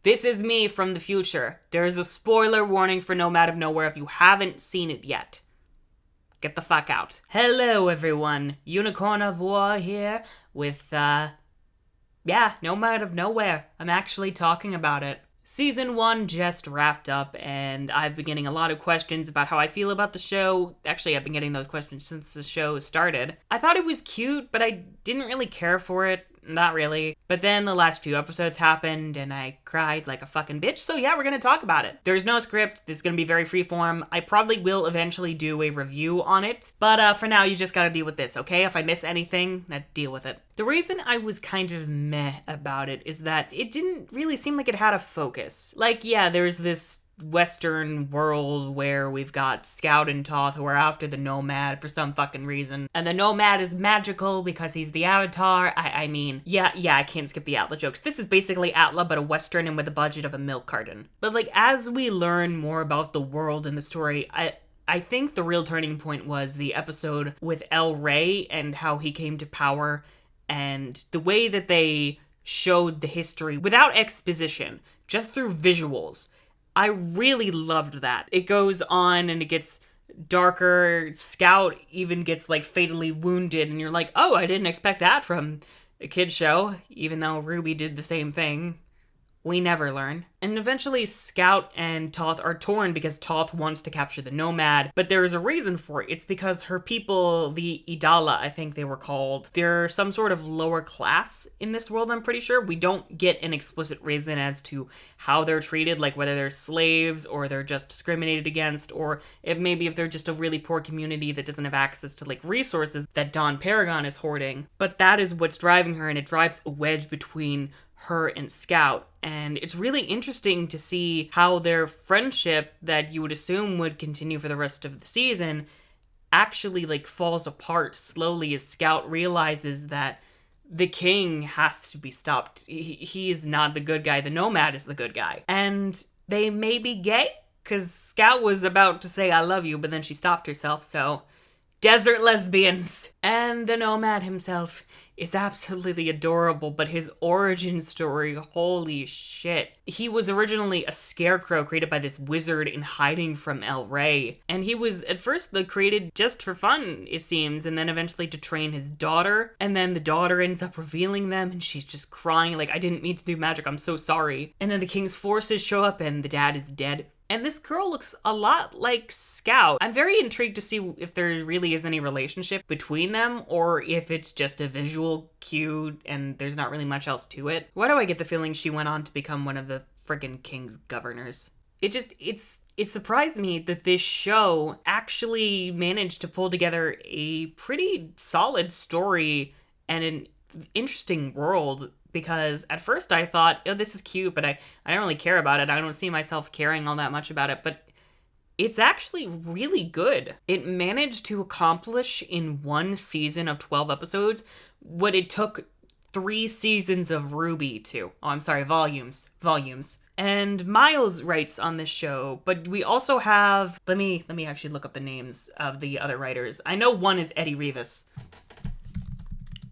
This is me from the future. There is a spoiler warning for Nomad of Nowhere if you haven't seen it yet. Get the fuck out. Hello everyone, Unicorn of War here with, Nomad of Nowhere. I'm actually talking about it. Season 1 just wrapped up, and I've been getting a lot of questions about how I feel about the show. Actually, I've been getting those questions since the show started. I thought it was cute, but I didn't really care for it. Not really. But then the last few episodes happened, and I cried like a fucking bitch, so yeah, we're gonna talk about it. There's no script, this is gonna be very freeform. I probably will eventually do a review on it, but for now, you just gotta deal with this, okay? If I miss anything, deal with it. The reason I was kind of meh about it is that it didn't really seem like it had a focus. Like, yeah, there's this Western world where we've got Scout and Toth who are after the Nomad for some fucking reason. And the Nomad is magical because he's the Avatar. I mean, I can't skip the Atla jokes. This is basically Atla, but a Western and with a budget of a milk carton. But like, as we learn more about the world and the story, I think the real turning point was the episode with El Rey and how he came to power and the way that they showed the history without exposition, just through visuals. I really loved that. It goes on and it gets darker. Scout even gets like fatally wounded and you're like, oh, I didn't expect that from a kid's show, even though Ruby did the same thing. We never learn. And eventually Scout and Toth are torn because Toth wants to capture the Nomad, but there is a reason for it. It's because her people, the Idala, I think they were called, they're some sort of lower class in this world, I'm pretty sure. We don't get an explicit reason as to how they're treated, like whether they're slaves or they're just discriminated against, or if they're just a really poor community that doesn't have access to like resources that Dawn Paragon is hoarding. But that is what's driving her, and it drives a wedge between her and Scout, and it's really interesting to see how their friendship that you would assume would continue for the rest of the season actually like falls apart slowly as Scout realizes that the king has to be stopped. He is not the good guy, the Nomad is the good guy. And they may be gay, because Scout was about to say I love you, but then she stopped herself, so desert lesbians. And the Nomad himself is absolutely adorable, but his origin story, holy shit. He was originally a scarecrow created by this wizard in hiding from El Rey, and he was at first created just for fun, it seems, and then eventually to train his daughter, and then the daughter ends up revealing them, and she's just crying like, I didn't mean to do magic, I'm so sorry. And then the king's forces show up, and the dad is dead. And this girl looks a lot like Scout. I'm very intrigued to see if there really is any relationship between them, or if it's just a visual cue and there's not really much else to it. Why do I get the feeling she went on to become one of the friggin' king's governors? It surprised me that this show actually managed to pull together a pretty solid story and an interesting world. Because at first I thought, oh, this is cute, but I don't really care about it. I don't see myself caring all that much about it. But it's actually really good. It managed to accomplish in one season of 12 episodes what it took 3 seasons of Ruby to. Oh, I'm sorry, volumes. And Miles writes on this show, but we also have, let me actually look up the names of the other writers. I know one is Eddie Rivas.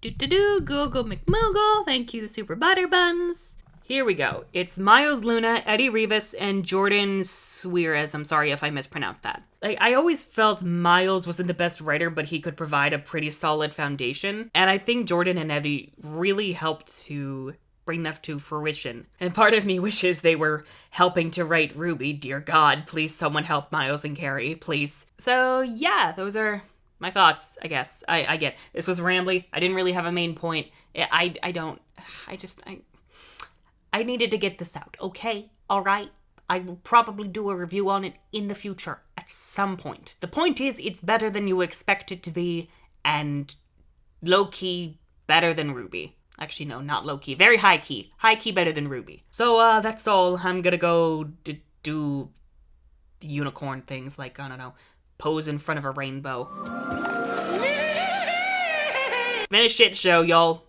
Google McMoogle, thank you, Super Butterbuns. Here we go. It's Miles Luna, Eddie Rivas, and Jordan Suarez. I'm sorry if I mispronounced that. I always felt Miles wasn't the best writer, but he could provide a pretty solid foundation. And I think Jordan and Eddie really helped to bring that to fruition. And part of me wishes they were helping to write Ruby. Dear God, please someone help Miles and Carrie, please. So yeah, those are my thoughts, I guess. I get this was rambly. I didn't really have a main point. I needed to get this out, okay? All right? I will probably do a review on it in the future at some point. The point is, it's better than you expect it to be, and low-key better than Ruby. Actually, no, not low-key. Very high-key. High-key better than Ruby. So, that's all. I'm gonna go do unicorn things, like, I don't know, pose in front of a rainbow. It's been a shit show, y'all.